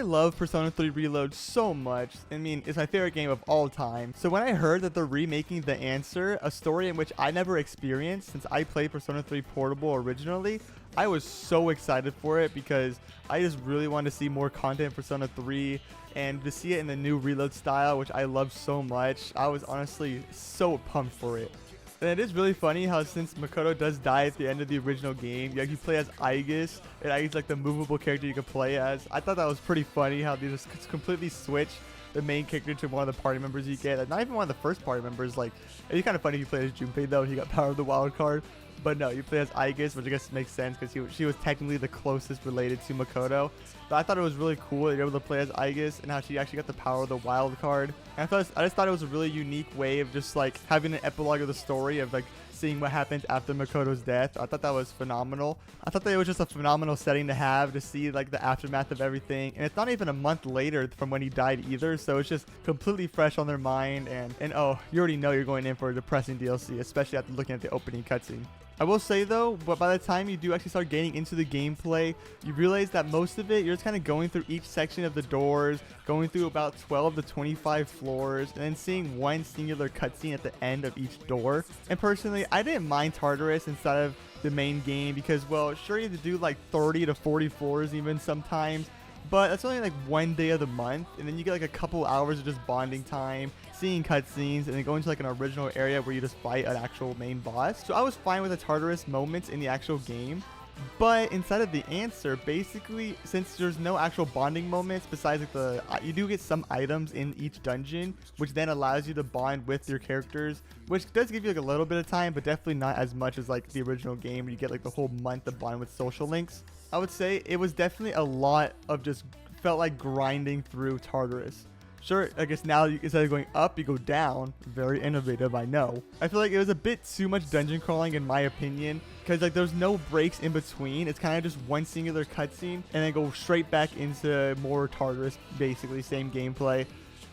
I love Persona 3 Reload so much. I mean, it's my favorite game of all time. So when I heard that they're remaking The Answer, a story in which I never experienced since I played Persona 3 Portable originally, I was so excited for it because I just really wanted to see more content in Persona 3 and to see it in the new Reload style, which I love so much. I was honestly so pumped for it. And it is really funny how since Makoto does die at the end of the original game, you play as Aegis, and Aegis is like the movable character you can play as. I thought that was pretty funny how they just completely switch the main character to one of the party members you get. Like, not even one of the first party members. Like, it'd be kind of funny if you play as Junpei though, he got Power of the Wild card. But no, you play as Aegis, which I guess makes sense because she was technically the closest related to Makoto. But I thought it was really cool that you're able to play as Aegis and how she actually got the Power of the Wild card. And I just thought it was a really unique way of just like having an epilogue of the story of like seeing what happens after Makoto's death. I thought that was phenomenal. I thought that it was just a phenomenal setting to have to see like the aftermath of everything. And it's not even a month later from when he died either. So it's just completely fresh on their mind. And oh, you already know you're going in for a depressing DLC, especially after looking at the opening cutscene. I will say though, but by the time you do actually start getting into the gameplay, you realize that most of it, you're just kind of going through each section of the doors, going through about 12 to 25 floors, and then seeing one singular cutscene at the end of each door. And personally, I didn't mind Tartarus inside of the main game because, well, sure you have to do like 30 to 40 floors even sometimes, but that's only like one day of the month, and then you get like a couple hours of just bonding time, seeing cutscenes, and then going to like an original area where you just fight an actual main boss. So I was fine with the Tartarus moments in the actual game, but inside of The Answer, basically, since there's no actual bonding moments besides like you do get some items in each dungeon, which then allows you to bond with your characters, which does give you like a little bit of time, but definitely not as much as like the original game where you get like the whole month of bond with social links. I would say it was definitely a lot of just felt like grinding through Tartarus. Sure, I guess now instead of going up, you go down. Very innovative, I know. I feel like it was a bit too much dungeon crawling in my opinion, because like there's no breaks in between. It's kind of just one singular cutscene and then go straight back into more Tartarus, basically same gameplay.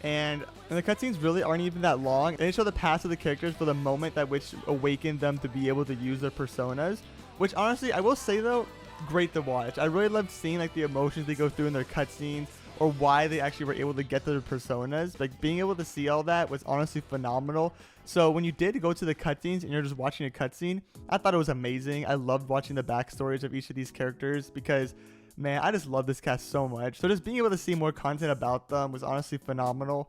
And the cutscenes really aren't even that long. They show the past of the characters for the moment that which awakened them to be able to use their personas, which honestly, I will say though, great to watch. I really loved seeing like the emotions they go through in their cutscenes, or why they actually were able to get their personas. Like being able to see all that was honestly phenomenal. So when you did go to the cutscenes and you're just watching a cutscene, I thought it was amazing. I loved watching the backstories of each of these characters because, man, I just love this cast so much. So just being able to see more content about them was honestly phenomenal.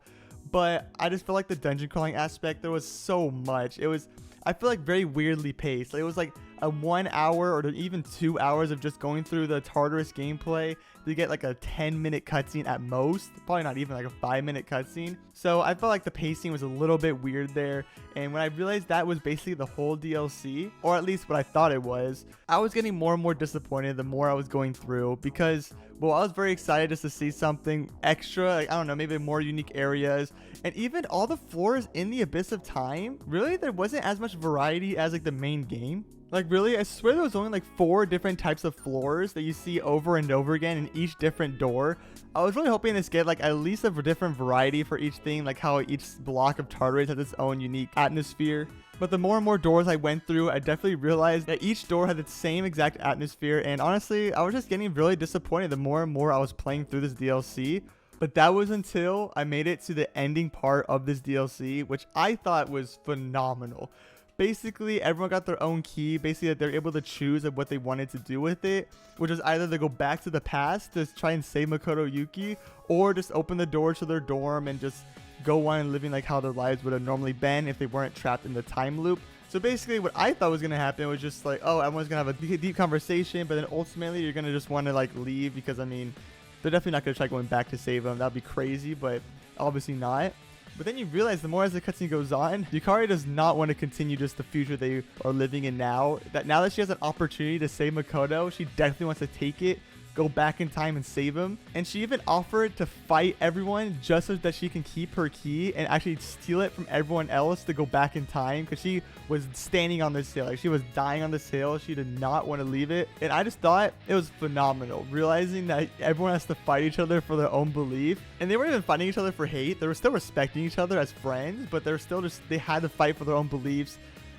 But I just feel like the dungeon crawling aspect, there was so much. It was, I feel like, very weirdly paced. Like, it was like a 1 hour or even 2 hours of just going through the Tartarus gameplay to get like a 10-minute cutscene at most, probably not even like a 5-minute cutscene. So I felt like the pacing was a little bit weird there, and when I realized that was basically the whole DLC, or at least what I thought it was, I was getting more and more disappointed the more I was going through, because, well, I was very excited just to see something extra, like, I don't know, maybe more unique areas, and even all the floors in the Abyss of Time, really there wasn't as much variety as like the main game. Like, really, I swear there was only like 4 different types of floors that you see over and over again in each different door. I was really hoping to get like at least a different variety for each thing, like how each block of Tartarus has its own unique atmosphere. But the more and more doors I went through, I definitely realized that each door had the same exact atmosphere, and honestly, I was just getting really disappointed the more and more I was playing through this DLC. But that was until I made it to the ending part of this DLC, which I thought was phenomenal. Basically, everyone got their own key, basically that they're able to choose what they wanted to do with it, which was either to go back to the past to try and save Makoto Yuki, or just open the door to their dorm and just go on living like how their lives would have normally been if they weren't trapped in the time loop. So basically what I thought was going to happen was just like, oh, everyone's going to have a deep conversation, but then ultimately you're going to just want to like leave, because I mean, they're definitely not going to try going back to save them. That'd be crazy, but obviously not. But then you realize the more as the cutscene goes on, Yukari does not want to continue just the future they are living in now. Now that she has an opportunity to save Makoto, she definitely wants to take it, go back in time and save him. And she even offered to fight everyone just so that she can keep her key and actually steal it from everyone else to go back in time, because she was standing on this hill. Like, she was dying on this hill. She did not want to leave it. And I just thought it was phenomenal, realizing that everyone has to fight each other for their own belief. And they weren't even fighting each other for hate. They were still respecting each other as friends, but they were still just, they had to fight for their own beliefs.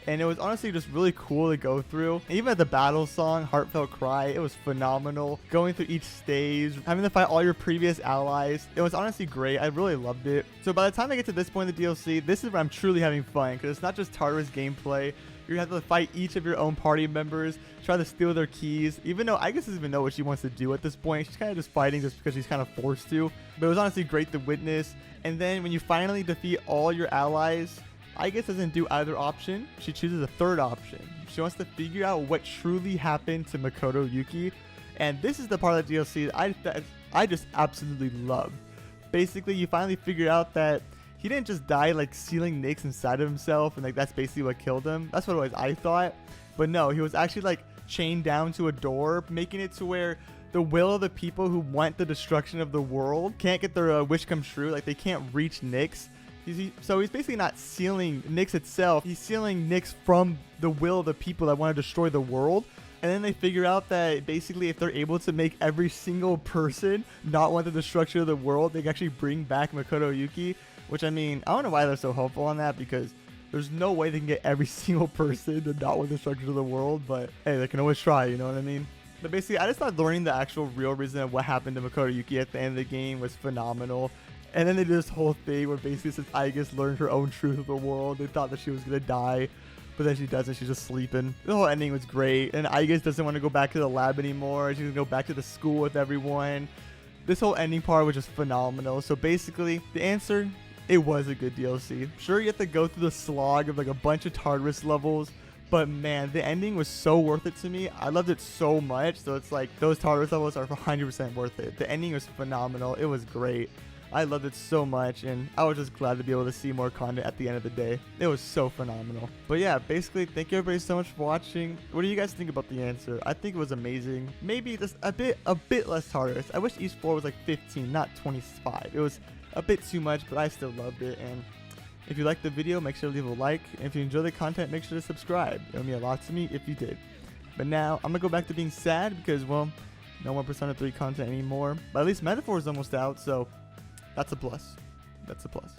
and it was honestly just really cool to go through. And even at the battle song, Heartfelt Cry, it was phenomenal. Going through each stage, having to fight all your previous allies, it was honestly great. I really loved it. So by the time I get to this point in the DLC, this is where I'm truly having fun, because it's not just Tartarus gameplay. You have to fight each of your own party members, try to steal their keys, even though I guess doesn't even know what she wants to do at this point. She's kind of just fighting just because she's kind of forced to. But it was honestly great to witness. And then when you finally defeat all your allies, Aigis doesn't do either option. She chooses a third option. She wants to figure out what truly happened to Makoto Yuki. And this is the part of the DLC that I just absolutely love. Basically, you finally figure out that he didn't just die like sealing Nyx inside of himself and like that's basically what killed him. That's what it was, I thought. But no, he was actually like chained down to a door, making it to where the will of the people who want the destruction of the world can't get their wish come true. Like they can't reach Nyx. So he's basically not sealing Nyx itself. He's sealing Nyx from the will of the people that want to destroy the world. And then they figure out that basically if they're able to make every single person not want the destruction of the world, they can actually bring back Makoto Yuki. Which, I mean, I don't know why they're so hopeful on that, because there's no way they can get every single person to not want the destruction of the world. But hey, they can always try, you know what I mean? But basically, I just thought learning the actual real reason of what happened to Makoto Yuki at the end of the game was phenomenal. And then they did this whole thing where basically since Aigis learned her own truth of the world, they thought that she was going to die. But then she doesn't. She's just sleeping. The whole ending was great. And Aigis doesn't want to go back to the lab anymore. She's going to go back to the school with everyone. This whole ending part was just phenomenal. So basically, the answer, it was a good DLC. Sure, you have to go through the slog of like a bunch of Tartarus levels. But man, the ending was so worth it to me. I loved it so much. So it's like those Tartarus levels are 100% worth it. The ending was phenomenal. It was great. I loved it so much, and I was just glad to be able to see more content at the end of the day. It was so phenomenal. But yeah, basically, thank you everybody so much for watching. What do you guys think about the answer? I think it was amazing. Maybe just a bit less Tartarus. I wish each floor was like 15, not 25. It was a bit too much, but I still loved it. And if you liked the video, make sure to leave a like. And if you enjoy the content, make sure to subscribe. It would mean a lot to me if you did. But now, I'm going to go back to being sad because, well, no more Persona 3 content anymore. But at least Metaphor is almost out, so that's a plus. That's a plus.